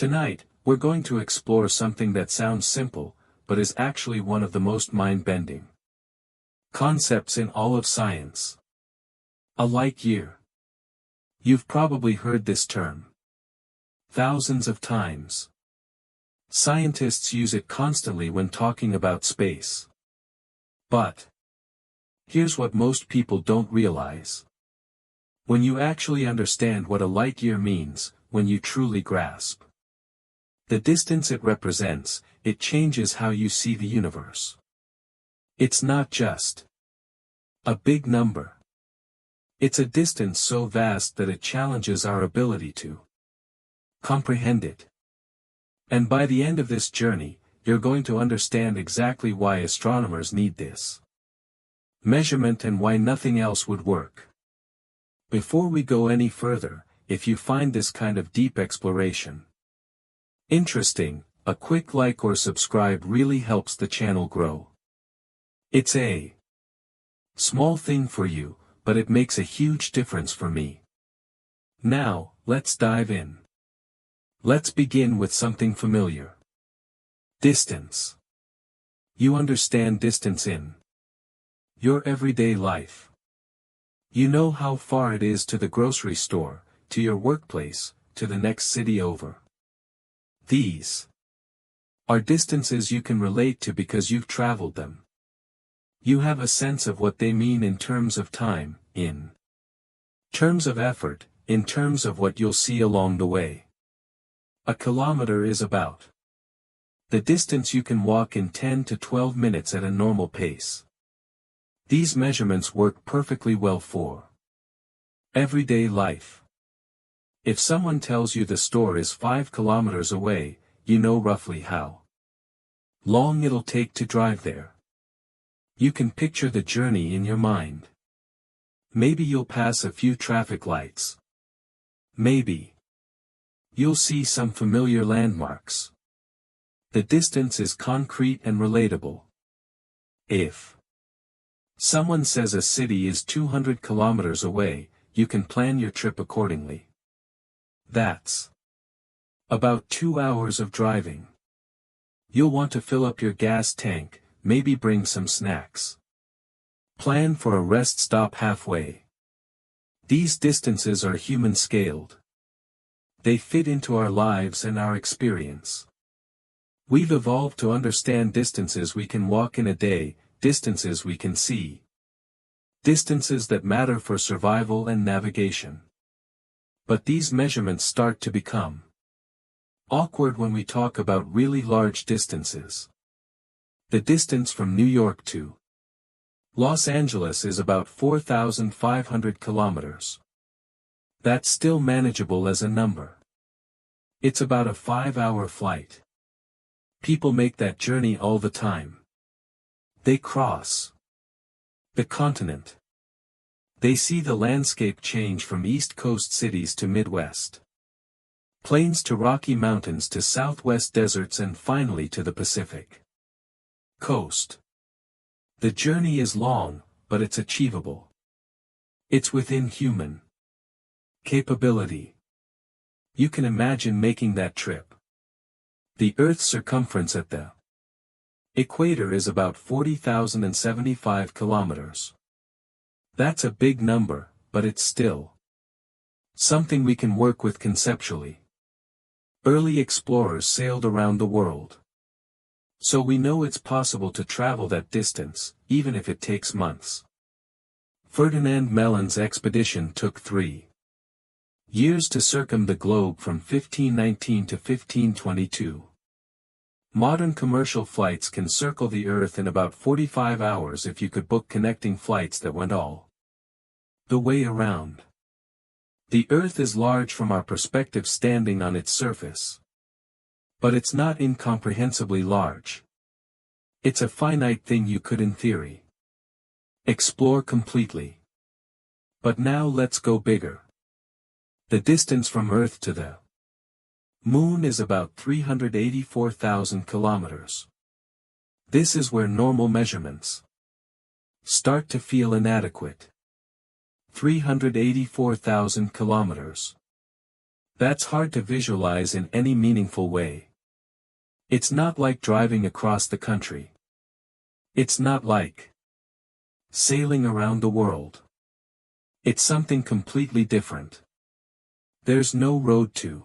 Tonight, we're going to explore something that sounds simple, but is actually one of the most mind-bending concepts in all of science. A light year. You've probably heard this term thousands of times. Scientists use it constantly when talking about space. But here's what most people don't realize. When you actually understand what a light year means, when you truly grasp the distance it represents, it changes how you see the universe. It's not just a big number. It's a distance so vast that it challenges our ability to comprehend it. And by the end of this journey, you're going to understand exactly why astronomers need this measurement and why nothing else would work. Before we go any further, if you find this kind of deep exploration interesting, a quick like or subscribe really helps the channel grow. It's a small thing for you, but it makes a huge difference for me. Now, let's dive in. Let's begin with something familiar. Distance. You understand distance in your everyday life. You know how far it is to the grocery store, to your workplace, to the next city over. These are distances you can relate to because you've traveled them. You have a sense of what they mean in terms of time, in terms of effort, in terms of what you'll see along the way. A kilometer is about the distance you can walk in 10 to 12 minutes at a normal pace. These measurements work perfectly well for everyday life. If someone tells you the store is 5 kilometers away, you know roughly how long it'll take to drive there. You can picture the journey in your mind. Maybe you'll pass a few traffic lights. Maybe you'll see some familiar landmarks. The distance is concrete and relatable. If someone says a city is 200 kilometers away, you can plan your trip accordingly. That's about 2 hours of driving. You'll want to fill up your gas tank, maybe bring some snacks. Plan for a rest stop halfway. These distances are human-scaled. They fit into our lives and our experience. We've evolved to understand distances we can walk in a day, distances we can see. Distances that matter for survival and navigation. But these measurements start to become awkward when we talk about really large distances. The distance from New York to Los Angeles is about 4,500 kilometers. That's still manageable as a number. It's about a 5-hour flight. People make that journey all the time. They cross the continent. They see the landscape change from East Coast cities to Midwest plains to Rocky Mountains to Southwest deserts and finally to the Pacific coast. The journey is long, but it's achievable. It's within human capability. You can imagine making that trip. The Earth's circumference at the equator is about 40,075 kilometers. That's a big number, but it's still something we can work with conceptually. Early explorers sailed around the world. So we know it's possible to travel that distance, even if it takes months. Ferdinand Magellan's expedition took 3 years to circum the globe from 1519 to 1522. Modern commercial flights can circle the Earth in about 45 hours if you could book connecting flights that went all the way around. The Earth is large from our perspective standing on its surface. But it's not incomprehensibly large. It's a finite thing you could in theory explore completely. But now let's go bigger. The distance from Earth to the Moon is about 384,000 kilometers. This is where normal measurements start to feel inadequate. 384,000 kilometers. That's hard to visualize in any meaningful way. It's not like driving across the country. It's not like sailing around the world. It's something completely different. There's no road to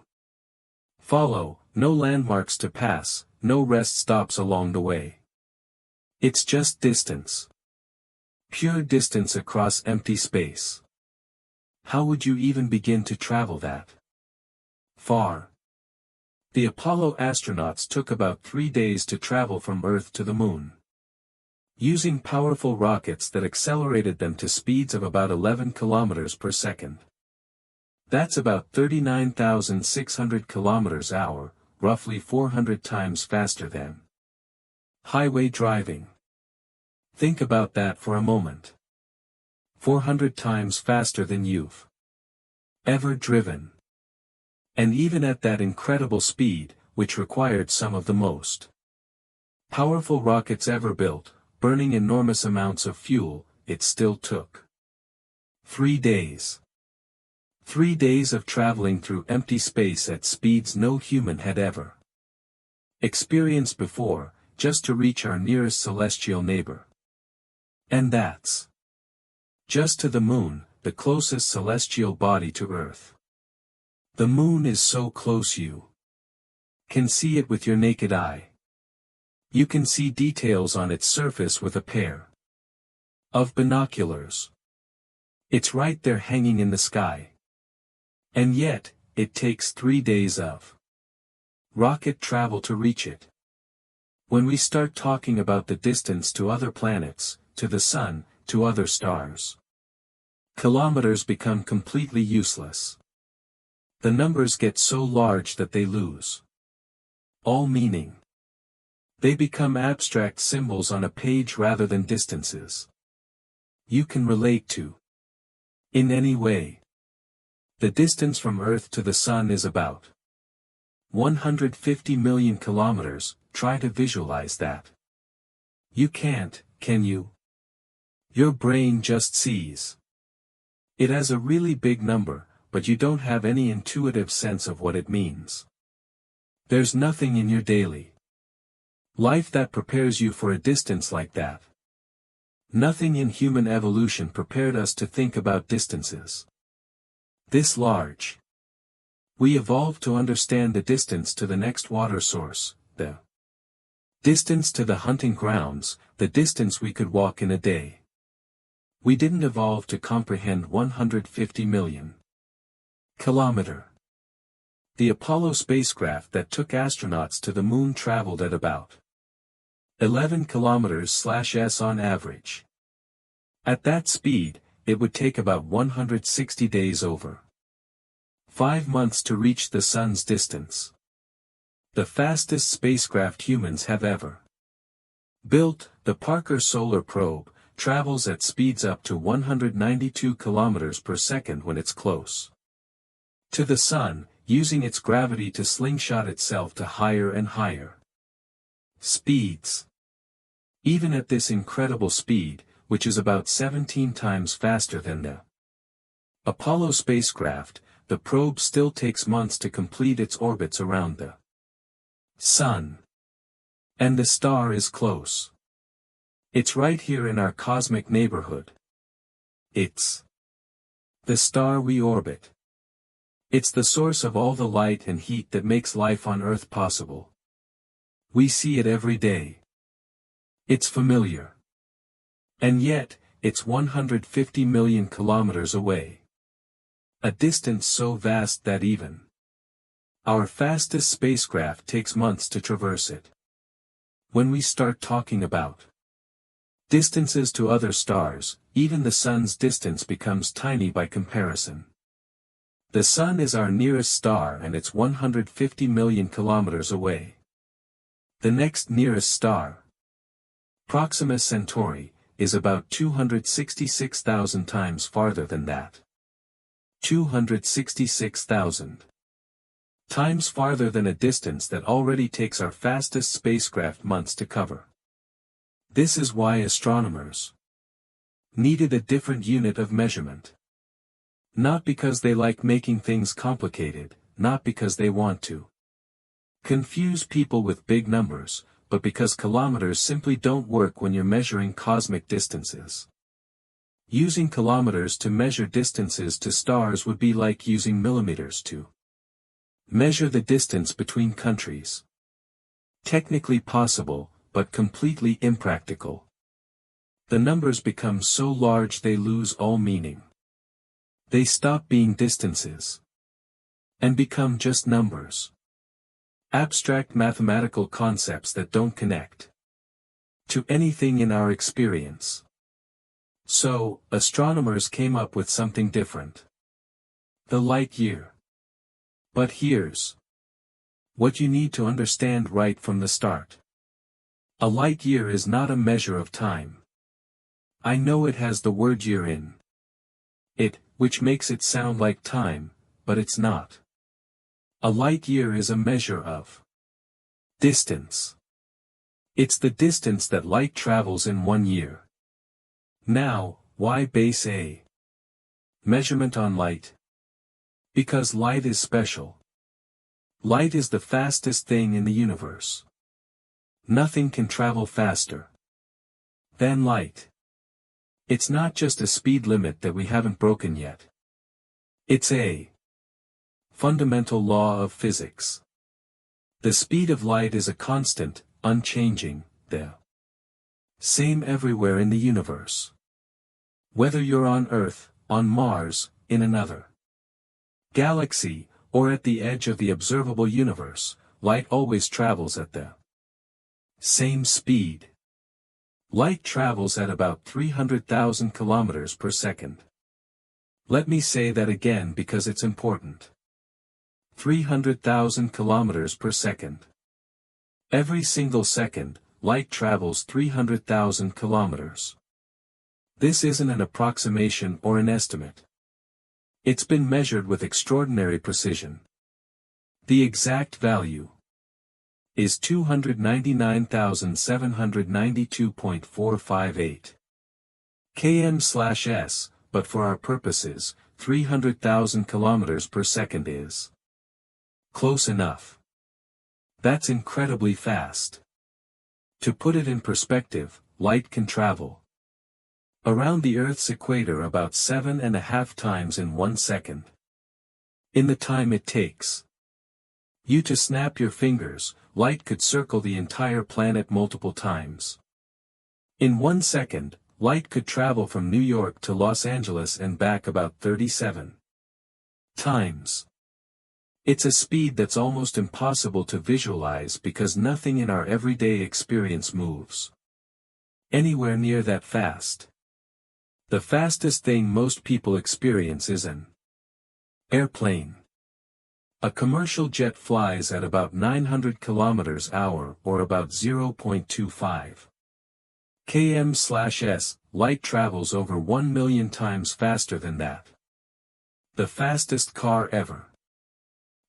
follow, no landmarks to pass, no rest stops along the way. It's just distance. Pure distance across empty space. How would you even begin to travel that far? The Apollo astronauts took about 3 days to travel from Earth to the Moon, using powerful rockets that accelerated them to speeds of about 11 kilometers per second. That's about 39,600 kilometers an hour, roughly 400 times faster than highway driving. Think about that for a moment. 400 times faster than you've ever driven. And even at that incredible speed, which required some of the most powerful rockets ever built, burning enormous amounts of fuel, it still took 3 days. 3 days of traveling through empty space at speeds no human had ever experienced before, just to reach our nearest celestial neighbor. And that's just to the Moon, the closest celestial body to Earth. The Moon is so close you can see it with your naked eye. You can see details on its surface with a pair of binoculars. It's right there hanging in the sky. And yet, it takes 3 days of rocket travel to reach it. When we start talking about the distance to other planets, to the Sun, to other stars, kilometers become completely useless. The numbers get so large that they lose all meaning. They become abstract symbols on a page rather than distances you can relate to in any way. The distance from Earth to the Sun is about 150 million kilometers. Try to visualize that. You can't, can you? Your brain just sees it as a really big number, but you don't have any intuitive sense of what it means. There's nothing in your daily life that prepares you for a distance like that. Nothing in human evolution prepared us to think about distances this large. We evolved to understand the distance to the next water source, the distance to the hunting grounds, the distance we could walk in a day. We didn't evolve to comprehend 150 million kilometer. The Apollo spacecraft that took astronauts to the Moon traveled at about 11 kilometers/s on average. At that speed, it would take about 160 days over 5 months to reach the Sun's distance. The fastest spacecraft humans have ever built, the Parker Solar Probe, travels at speeds up to 192 kilometers per second when it's close to the Sun, using its gravity to slingshot itself to higher and higher speeds. Even at this incredible speed, which is about 17 times faster than the Apollo spacecraft, the probe still takes months to complete its orbits around the Sun. And the star is close. It's right here in our cosmic neighborhood. It's the star we orbit. It's the source of all the light and heat that makes life on Earth possible. We see it every day. It's familiar. And yet, it's 150 million kilometers away. A distance so vast that even our fastest spacecraft takes months to traverse it. When we start talking about distances to other stars, even the Sun's distance becomes tiny by comparison. The Sun is our nearest star and it's 150 million kilometers away. The next nearest star, Proxima Centauri, is about 266,000 times farther than that. 266,000 times farther than a distance that already takes our fastest spacecraft months to cover. This is why astronomers needed a different unit of measurement. Not because they like making things complicated, not because they want to confuse people with big numbers, but because kilometers simply don't work when you're measuring cosmic distances. Using kilometers to measure distances to stars would be like using millimeters to measure the distance between countries. Technically possible, but completely impractical. The numbers become so large they lose all meaning. They stop being distances and become just numbers. Abstract mathematical concepts that don't connect to anything in our experience. So, astronomers came up with something different. The light year. But here's what you need to understand right from the start. A light year is not a measure of time. I know it has the word year in it, which makes it sound like time, but it's not. A light year is a measure of distance. It's the distance that light travels in 1 year. Now, why base a measurement on light? Because light is special. Light is the fastest thing in the universe. Nothing can travel faster than light. It's not just a speed limit that we haven't broken yet. It's a fundamental law of physics. The speed of light is a constant, unchanging, the same everywhere in the universe. Whether you're on Earth, on Mars, in another galaxy, or at the edge of the observable universe, light always travels at the same speed. Light travels at about 300,000 kilometers per second. Let me say that again because it's important. 300,000 kilometers per second. Every single second, light travels 300,000 kilometers. This isn't an approximation or an estimate. It's been measured with extraordinary precision. The exact value is 299,792.458 km/s, but for our purposes, 300,000 kilometers per second is close enough. That's incredibly fast. To put it in perspective, light can travel around the Earth's equator about 7.5 times in 1 second. In the time it takes you to snap your fingers, light could circle the entire planet multiple times. In 1 second, light could travel from New York to Los Angeles and back about 37 times. It's a speed that's almost impossible to visualize because nothing in our everyday experience moves anywhere near that fast. The fastest thing most people experience is an airplane. A commercial jet flies at about 900 km/h or about 0.25 km/s. Light travels over 1 million times faster than that. The fastest car ever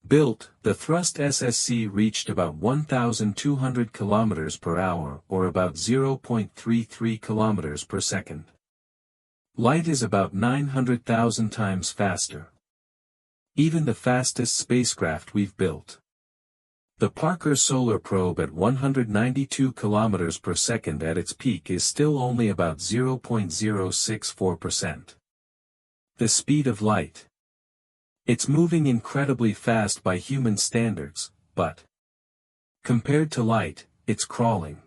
built, the Thrust SSC, reached about 1,200 km/h or about 0.33 km per second. Light is about 900,000 times faster. Even the fastest spacecraft we've built, the Parker Solar Probe at 192 km per second at its peak, is still only about 0.064%. The speed of light. It's moving incredibly fast by human standards, but compared to light, it's crawling.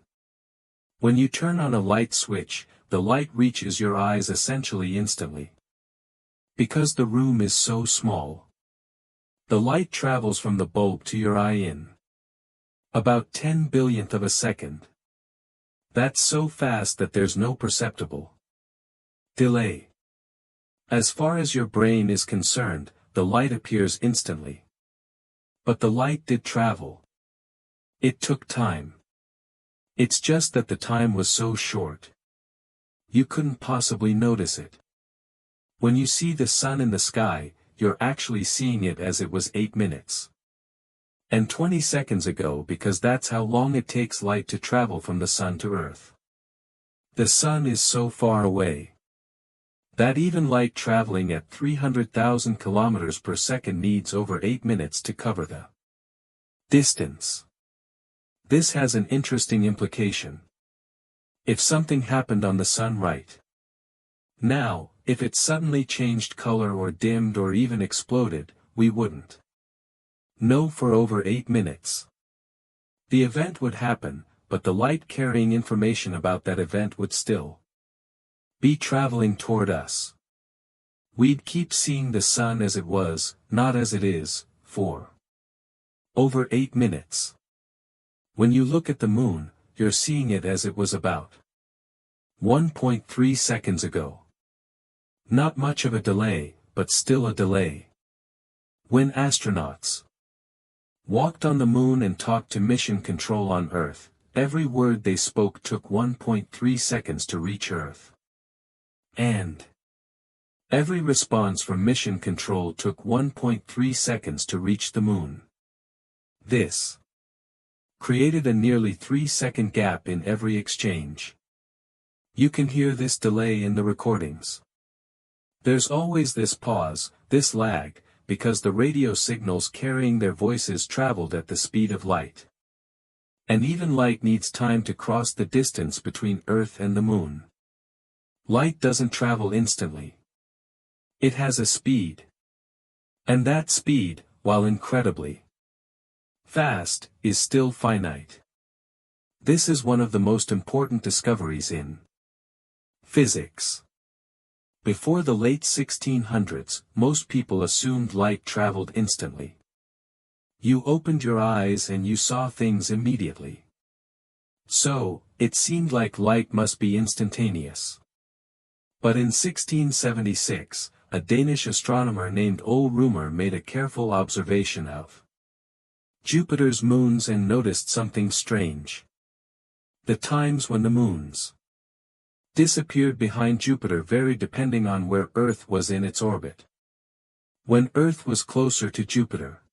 When you turn on a light switch, the light reaches your eyes essentially instantly. Because the room is so small, the light travels from the bulb to your eye in about 10 billionth of a second. That's so fast that there's no perceptible delay. As far as your brain is concerned, the light appears instantly. But the light did travel. It took time. It's just that the time was so short. You couldn't possibly notice it. When you see the sun in the sky, you're actually seeing it as it was 8 minutes and 20 seconds ago, because that's how long it takes light to travel from the sun to Earth. The sun is so far away. That even light traveling at 300,000 kilometers per second needs over 8 minutes to cover the distance. This has an interesting implication. If something happened on the sun right now, if it suddenly changed color or dimmed or even exploded, we wouldn't know for over 8 minutes. The event would happen, but the light carrying information about that event would still be traveling toward us. We'd keep seeing the sun as it was, not as it is, for over 8 minutes. When you look at the moon, you're seeing it as it was about 1.3 seconds ago. Not much of a delay, but still a delay. When astronauts walked on the moon and talked to mission control on Earth, every word they spoke took 1.3 seconds to reach Earth. And every response from mission control took 1.3 seconds to reach the moon. This created a nearly 3-second gap in every exchange. You can hear this delay in the recordings. There's always this pause, this lag, because the radio signals carrying their voices traveled at the speed of light. And even light needs time to cross the distance between Earth and the moon. Light doesn't travel instantly. It has a speed. And that speed, while incredibly fast, is still finite. This is one of the most important discoveries in physics. Before the late 1600s, most people assumed light traveled instantly. You opened your eyes and you saw things immediately. So, it seemed like light must be instantaneous. But in 1676, a Danish astronomer named Ole Rømer made a careful observation of Jupiter's moons and noticed something strange. The times when the moons disappeared behind Jupiter varied depending on where Earth was in its orbit. When Earth was closer to Jupiter,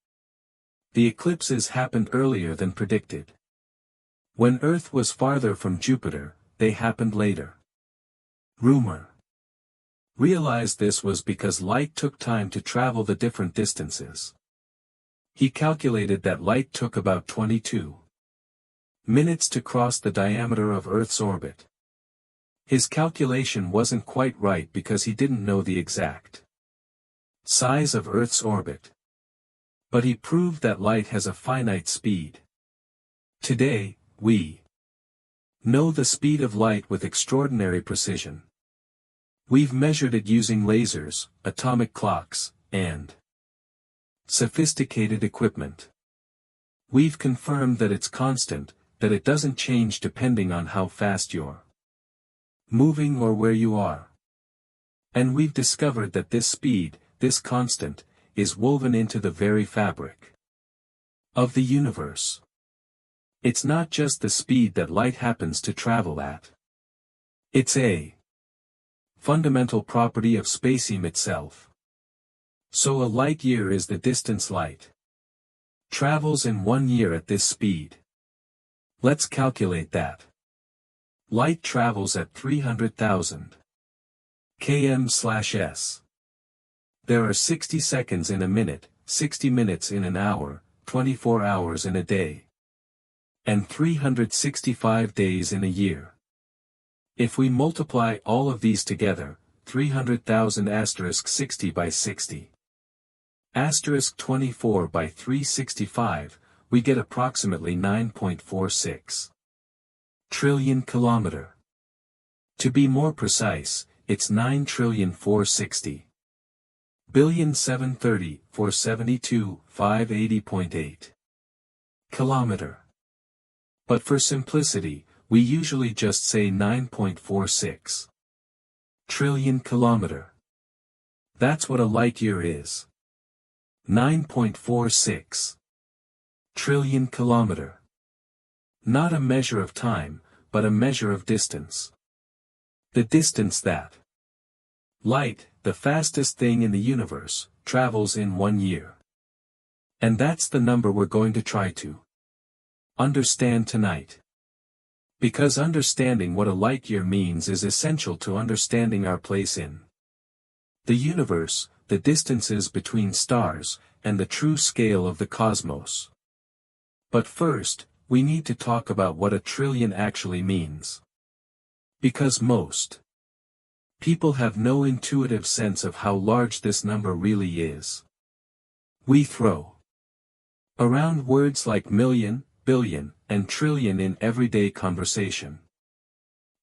the eclipses happened earlier than predicted. When Earth was farther from Jupiter, they happened later. Rømer realized this was because light took time to travel the different distances. He calculated that light took about 22 minutes to cross the diameter of Earth's orbit. His calculation wasn't quite right because he didn't know the exact size of Earth's orbit. But he proved that light has a finite speed. Today, we know the speed of light with extraordinary precision. We've measured it using lasers, atomic clocks, and sophisticated equipment. We've confirmed that it's constant, that it doesn't change depending on how fast you're moving or where you are. And we've discovered that this speed, this constant, is woven into the very fabric of the universe. It's not just the speed that light happens to travel at. It's a fundamental property of spacetime itself. So a light year is the distance light travels in 1 year at this speed. Let's calculate that. Light travels at 300,000 km/s. There are 60 seconds in a minute, 60 minutes in an hour, 24 hours in a day, and 365 days in a year. If we multiply all of these together, 300,000 * 60 by 60 * 24 by 365, we get approximately 9.46 trillion kilometer. To be more precise, it's 9,460,730,472,580.8 kilometer. But for simplicity, we usually just say 9.46 trillion kilometer. That's what a light year is. 9.46 trillion kilometer. Not a measure of time, but a measure of distance. The distance that light, the fastest thing in the universe, travels in 1 year. And that's the number we're going to try to understand tonight. Because understanding what a light year means is essential to understanding our place in the universe, the distances between stars, and the true scale of the cosmos. But first, we need to talk about what a trillion actually means. Because most people have no intuitive sense of how large this number really is. We throw around words like million, billion, and trillion in everyday conversation.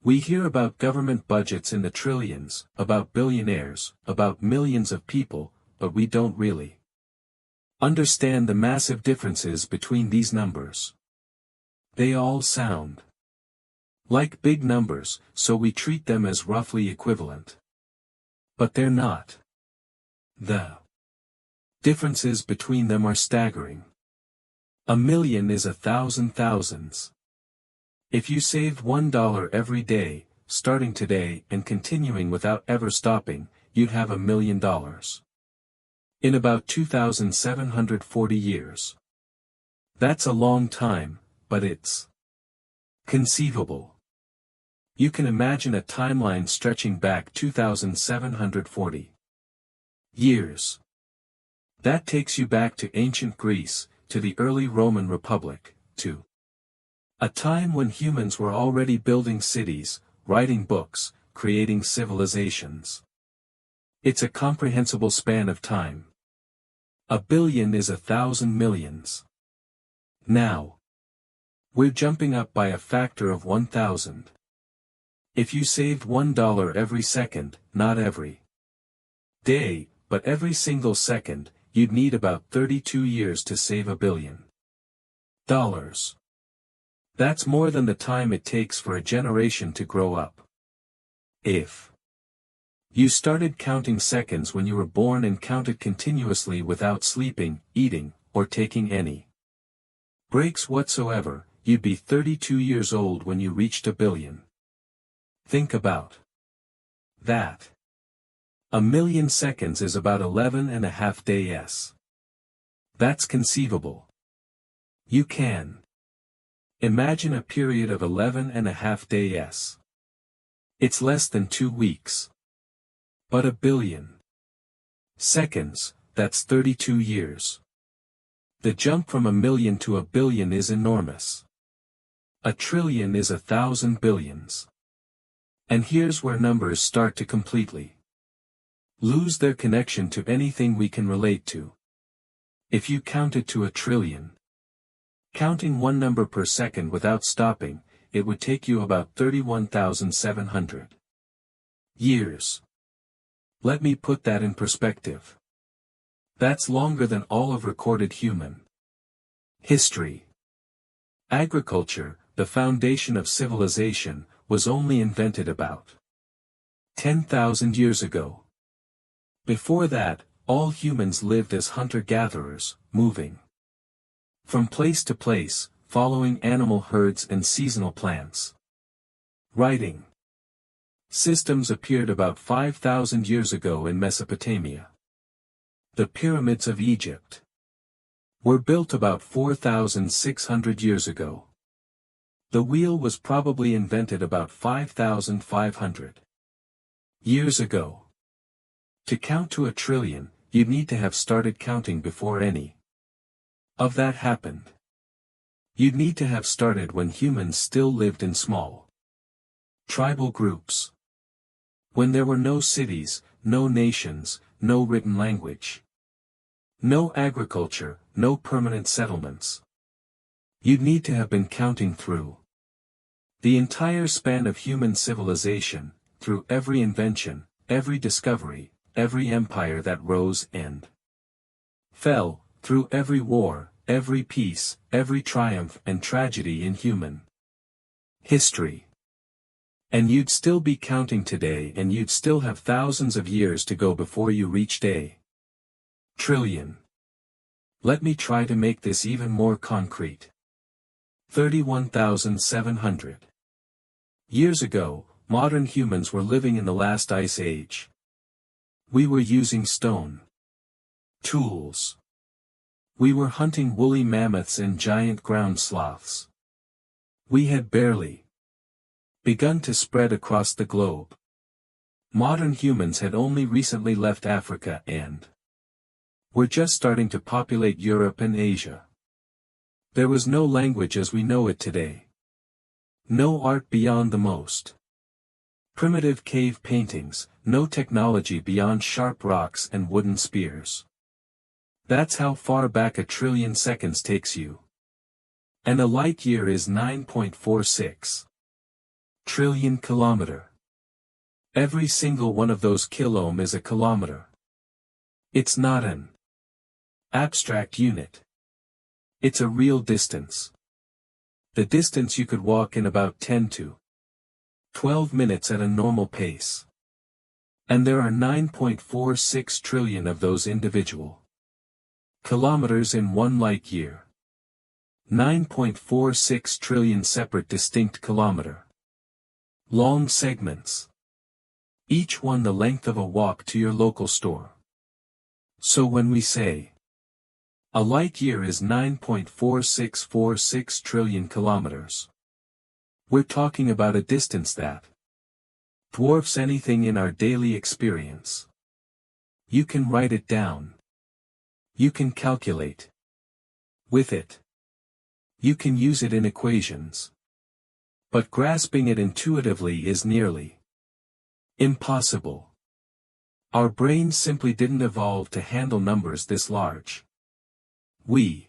We hear about government budgets in the trillions, about billionaires, about millions of people, but we don't really understand the massive differences between these numbers. They all sound like big numbers, so we treat them as roughly equivalent. But they're not. The differences between them are staggering. A million is 1,000 thousands. If you saved $1 every day, starting today and continuing without ever stopping, you'd have $1 million. In about 2,740 years. That's a long time, but it's conceivable. You can imagine a timeline stretching back 2,740 years. That takes you back to ancient Greece, to the early Roman Republic, to a time when humans were already building cities, writing books, creating civilizations. It's a comprehensible span of time. A billion is 1,000 millions. Now, we're jumping up by a factor of 1,000. If you saved $1 every second, not every day, but every single second, you'd need about 32 years to save $1 billion. That's more than the time it takes for a generation to grow up. If you started counting seconds when you were born and counted continuously without sleeping, eating, or taking any breaks whatsoever, you'd be 32 years old when you reached $1 billion. Think about that. 1 million seconds is about 11.5 days. That's conceivable. You can imagine a period of 11.5 days. It's less than 2 weeks. But 1 billion seconds, that's 32 years. The jump from 1 million to 1 billion is enormous. A trillion is 1,000 billions. And here's where numbers start to completely lose their connection to anything we can relate to. If you counted to 1 trillion, counting one number per second without stopping, it would take you about 31,700 years. Let me put that in perspective. That's longer than all of recorded human history. Agriculture, the foundation of civilization, was only invented about 10,000 years ago. Before that, all humans lived as hunter-gatherers, moving from place to place, following animal herds and seasonal plants. Writing systems appeared about 5,000 years ago in Mesopotamia. The pyramids of Egypt were built about 4,600 years ago. The wheel was probably invented about 5,500 years ago. To count to 1 trillion, you'd need to have started counting before any of that happened. You'd need to have started when humans still lived in small tribal groups. When there were no cities, no nations, no written language, no agriculture, no permanent settlements. You'd need to have been counting through the entire span of human civilization, through every invention, every discovery, every empire that rose and fell, through every war, every peace, every triumph and tragedy in human history. And you'd still be counting today, and you'd still have thousands of years to go before you reached a trillion. Let me try to make this even more concrete. 31,700 years ago, modern humans were living in the last ice age. We were using stone tools. We were hunting woolly mammoths and giant ground sloths. We had barely begun to spread across the globe. Modern humans had only recently left Africa and were just starting to populate Europe and Asia. There was no language as we know it today. No art beyond the most primitive cave paintings, no technology beyond sharp rocks and wooden spears. That's how far back a trillion seconds takes you. And a light year is 9.46 trillion kilometer. Every single one of those kilom is a kilometer. It's not an abstract unit. It's a real distance. The distance you could walk in about 10 to 12 minutes at a normal pace. And there are 9.46 trillion of those individual kilometers in one light year. 9.46 trillion separate distinct kilometer long segments. Each one the length of a walk to your local store. So when we say a light year is 9.4646 trillion kilometers, we're talking about a distance that dwarfs anything in our daily experience. You can write it down. You can calculate with it. You can use it in equations. But grasping it intuitively is nearly impossible. Our brains simply didn't evolve to handle numbers this large. We